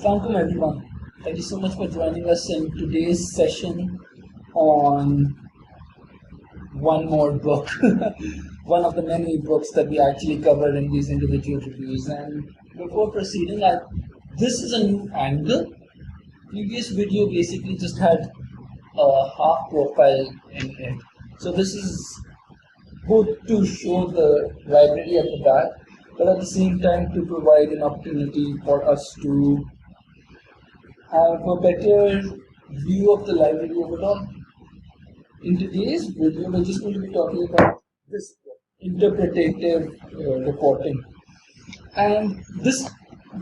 Welcome everyone. Thank you so much for joining us in today's session on one more book, one of the many books that we actually covered in these individual reviews. And before proceeding, this is a new angle. Previous video basically just had a half profile in it. So this is good to show the library at the back, but at the same time to provide an opportunity for us to have a better view of the library overall. In today's video, we're just going to be talking about this book, Interpretative Reporting. And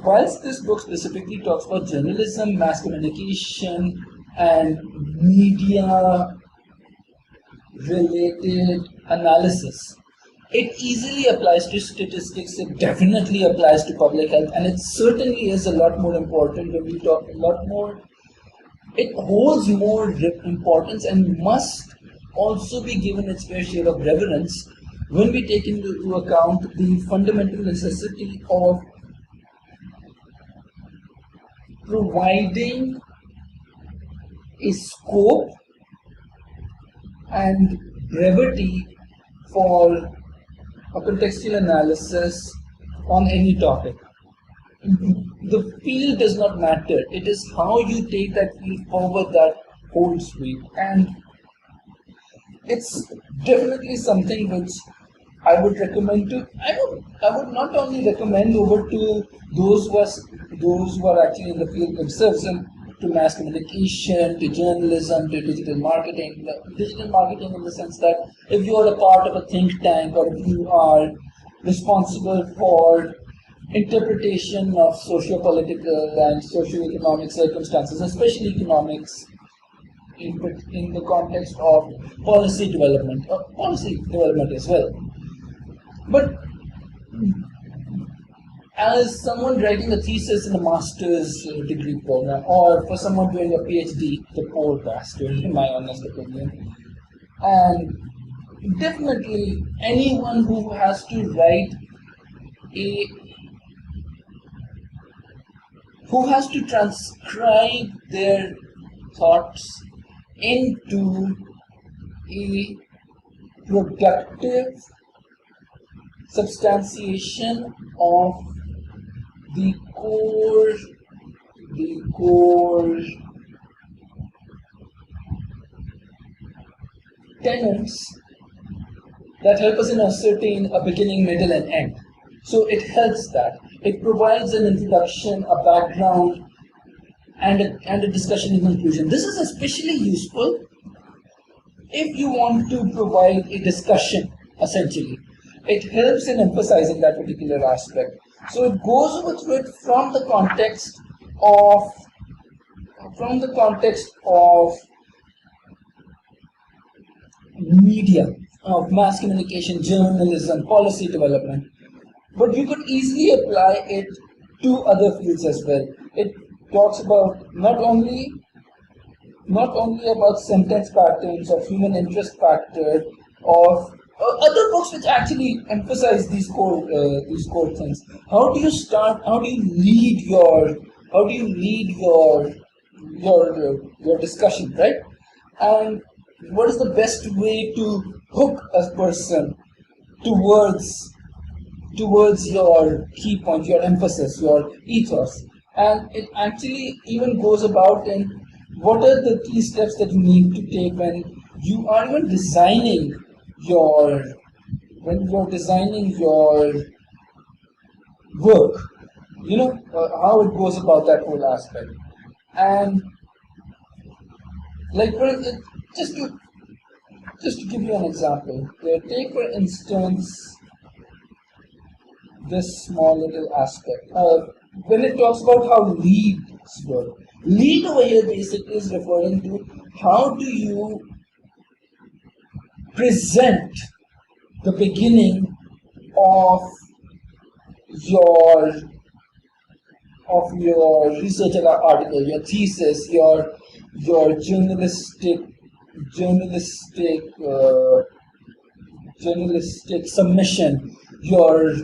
whilst this book specifically talks about journalism, mass communication, and media-related analysis, it easily applies to statistics, it definitely applies to public health, and it certainly is a lot more important when we talk it holds more importance and must also be given its fair share of reverence when we take into account the fundamental necessity of providing a scope and brevity for a contextual analysis on any topic. The field does not matter. It is how you take that field forward that holds weight. And it's definitely something which I would recommend to. I would not only recommend over to those who are actually in the field themselves, and to mass communication, to journalism, to digital marketing. Digital marketing in the sense that if you are a part of a think tank or if you are responsible for interpretation of socio-political and socio-economic circumstances, especially economics, in the context of policy development as well. But as someone writing a thesis in a master's degree program, or for someone doing a PhD, the poor bastard, in my honest opinion, and definitely anyone who has to transcribe their thoughts into a productive substantiation of the core tenets that help us in ascertain a beginning, middle, and end. So it helps that. It provides an introduction, a background, and a discussion in conclusion. This is especially useful if you want to provide a discussion, essentially. It helps in emphasizing that particular aspect. So it goes through it from the context of media, of mass communication, journalism, policy development. But you could easily apply it to other fields as well. It talks about not only about sentence patterns, of human interest factor, of other books which actually emphasize these core things. How do you lead your discussion, right? And what is the best way to hook a person towards your key point, your emphasis, your ethos? And it actually even goes about in what are the key steps that you need to take when you are even designing your work, how it goes about that whole aspect. And like just to give you an example, take for instance this small little aspect. When it talks about how leads work, lead over here basically is referring to how do you present the beginning of your research article, your thesis, your journalistic submission, your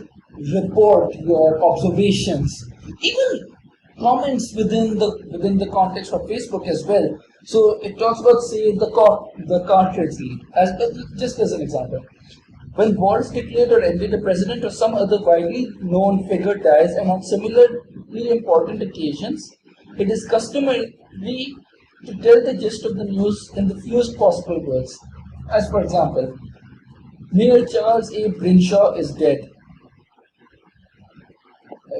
report, your observations, even comments within the context of Facebook as well. So it talks about, say, the cartridge leak, as just as an example. When wars declared or ended, a president or some other widely known figure dies, and on similarly important occasions, it is customary to tell the gist of the news in the fewest possible words. As for example, Mayor Charles A. Brinshaw is dead.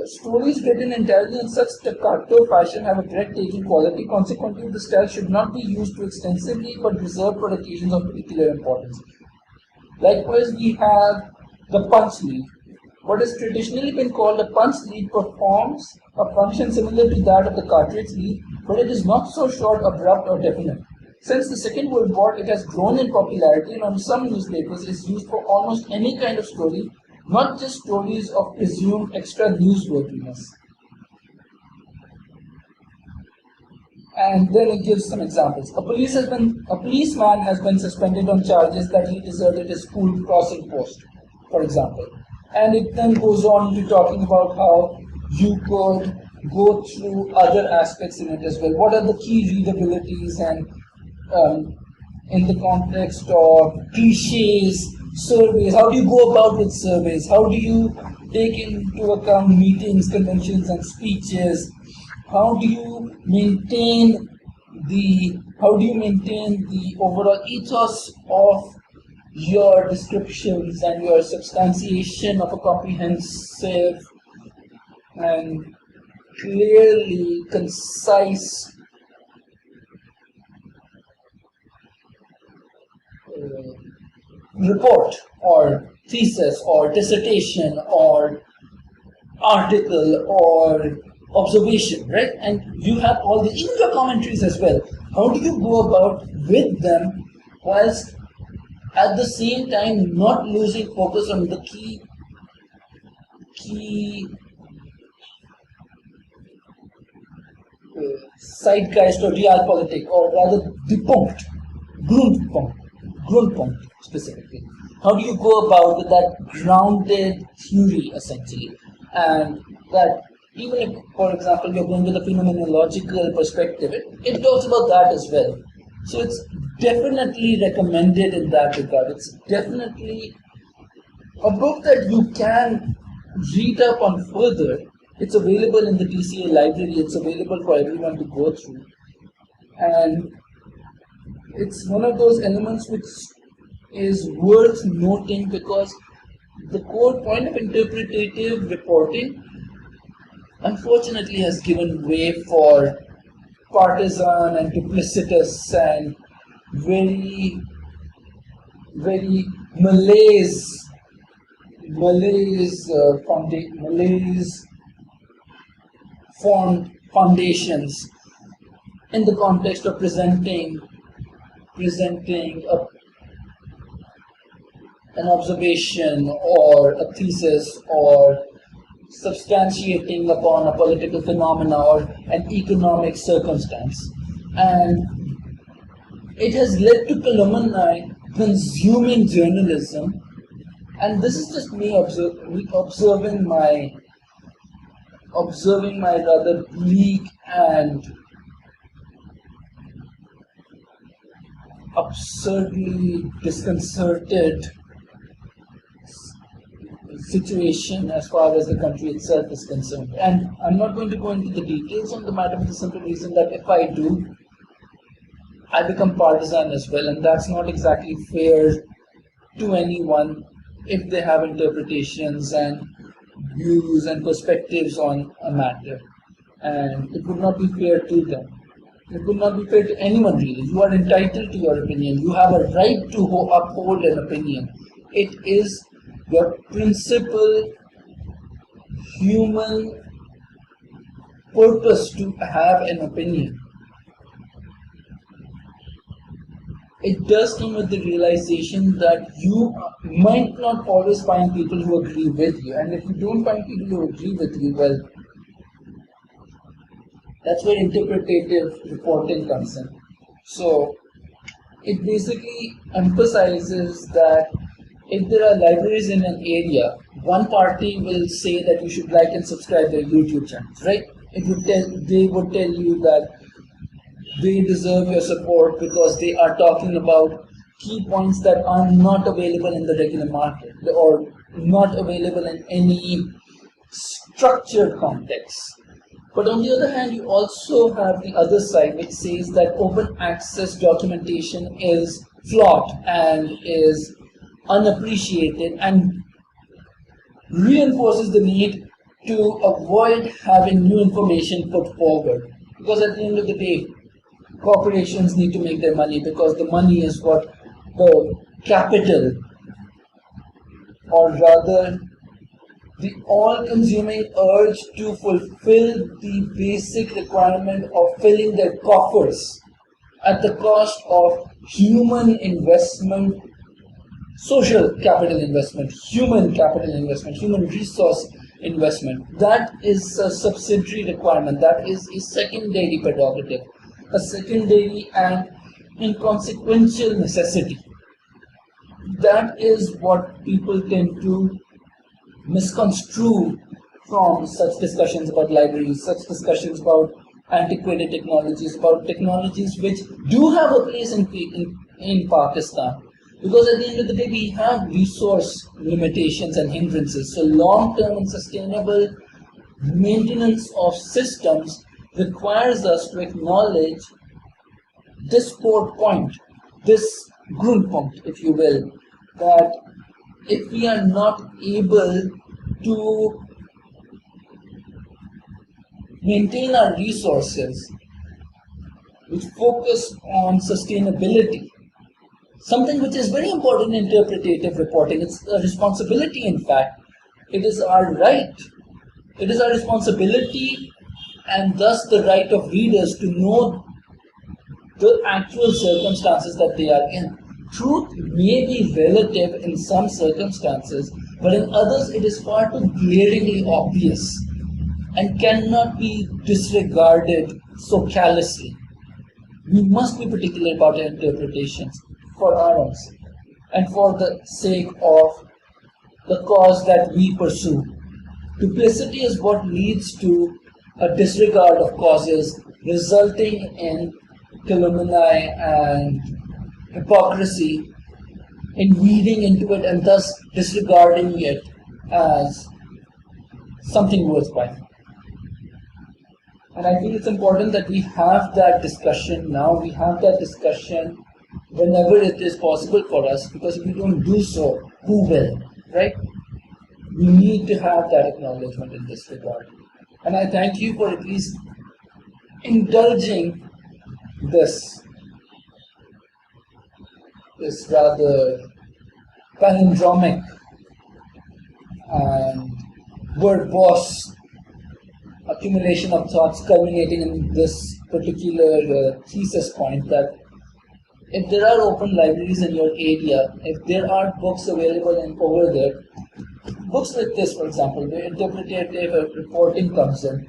Stories written entirely in such staccato fashion have a breathtaking quality. Consequently, the style should not be used too extensively but reserved for occasions of particular importance. Likewise, we have the punch lead. What has traditionally been called a punch lead performs a function similar to that of the cartridge lead, but it is not so short, abrupt, or definite. Since the Second World War, it has grown in popularity, and on some newspapers is used for almost any kind of story, not just stories of presumed extra newsworthiness. And then it gives some examples. A policeman has been suspended on charges that he deserted his school crossing post, for example. And it then goes on to talking about how you could go through other aspects in it as well. What are the key readabilities, and in the context of cliches, surveys, how do you go about with surveys? How do you take into account meetings, conventions, and speeches? How do you maintain the overall ethos of your descriptions and your substantiation of a comprehensive and clearly concise report or thesis or dissertation or article or observation, right? And you have all the even your commentaries as well. How do you go about with them whilst at the same time not losing focus on the key zeitgeist or realpolitik, or rather the punkt, Grundpunkt specifically. How do you go about with that grounded theory essentially? And that even if, for example, you're going with a phenomenological perspective, it talks about that as well. So it's definitely recommended in that regard. It's definitely a book that you can read up on further. It's available in the TCA library. It's available for everyone to go through. And it's one of those elements which is worth noting, because the core point of interpretative reporting unfortunately has given way for partisan and duplicitous and very malaise formed foundations in the context of presenting an observation or a thesis or substantiating upon a political phenomena or an economic circumstance. And it has led to alumni consuming journalism, and this is just me observing my rather bleak and absurdly disconcerted situation as far as the country itself is concerned. And I'm not going to go into the details on the matter for the simple reason that if I do, I become partisan as well, and that's not exactly fair to anyone if they have interpretations and views and perspectives on a matter. And it would not be fair to them. It would not be fair to anyone really. You are entitled to your opinion. You have a right to uphold an opinion. It is your principal human purpose to have an opinion. It does come with the realization that you might not always find people who agree with you, and if you don't find people who agree with you, well, that's where interpretative reporting comes in. So it basically emphasizes that if there are libraries in an area, one party will say that you should like and subscribe their YouTube channels, right? They would tell you that they deserve your support because they are talking about key points that are not available in the regular market or not available in any structured context. But on the other hand, you also have the other side, which says that open access documentation is flawed and is unappreciated and reinforces the need to avoid having new information put forward. Because at the end of the day, corporations need to make their money because the money is what the capital, or rather the all-consuming urge to fulfill the basic requirement of filling their coffers at the cost of human investment, social capital investment, human capital investment, human resource investment. That is a subsidiary requirement. That is a secondary prerogative, a secondary and inconsequential necessity. That is what people tend to misconstrue from such discussions about libraries, such discussions about antiquated technologies, about technologies which do have a place in Pakistan. Because at the end of the day, we have resource limitations and hindrances. So long-term and sustainable maintenance of systems requires us to acknowledge this core point, this Grundpunkt, if you will, that if we are not able to maintain our resources which focus on sustainability, something which is very important in interpretative reporting, it's a responsibility in fact, it is our right, it is our responsibility and thus the right of readers to know the actual circumstances that they are in. Truth may be relative in some circumstances, but in others it is far too glaringly obvious and cannot be disregarded so callously. We must be particular about our interpretations for our own sake and for the sake of the cause that we pursue. Duplicity is what leads to a disregard of causes, resulting in calumny and hypocrisy in reading into it and thus disregarding it as something worthwhile. And I feel it's important that we have that discussion now, we have that discussion whenever it is possible for us, because if we don't do so, who will, right? We need to have that acknowledgement in this regard. And I thank you for at least indulging this rather palindromic and verbose accumulation of thoughts culminating in this particular thesis point, that if there are open libraries in your area, if there are books available over there, books like this, for example, where interpretative reporting comes in,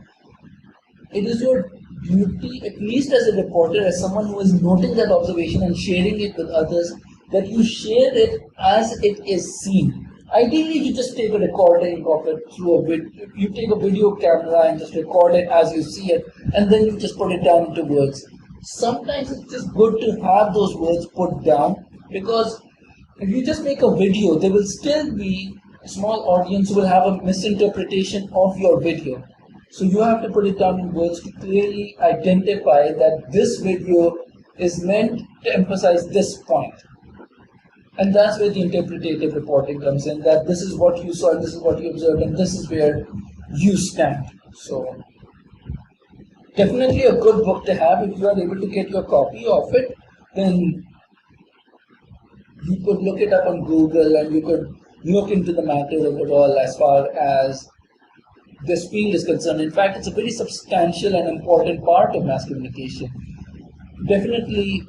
it is your duty, at least as a reporter, as someone who is noting that observation and sharing it with others, that you share it as it is seen. Ideally, you just take a recording of it through a video. You take a video camera and just record it as you see it, and then you just put it down into words. Sometimes it's just good to have those words put down, because if you just make a video, there will still be a small audience who will have a misinterpretation of your video. So you have to put it down in words to clearly identify that this video is meant to emphasize this point. And that's where the interpretative reporting comes in, that this is what you saw, and this is what you observed, and this is where you stand. So definitely a good book to have. If you are able to get your copy of it, then you could look it up on Google and you could look into the matter overall as far as this field is concerned. In fact, it's a very substantial and important part of mass communication. Definitely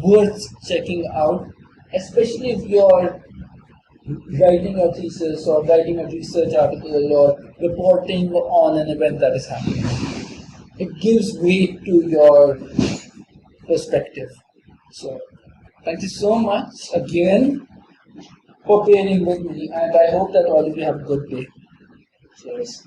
worth checking out, especially if you're writing a thesis or writing a research article or reporting on an event that is happening. It gives weight to your perspective. So, thank you so much again. for pairing with me, and I hope that all of you have a good day. Cheers.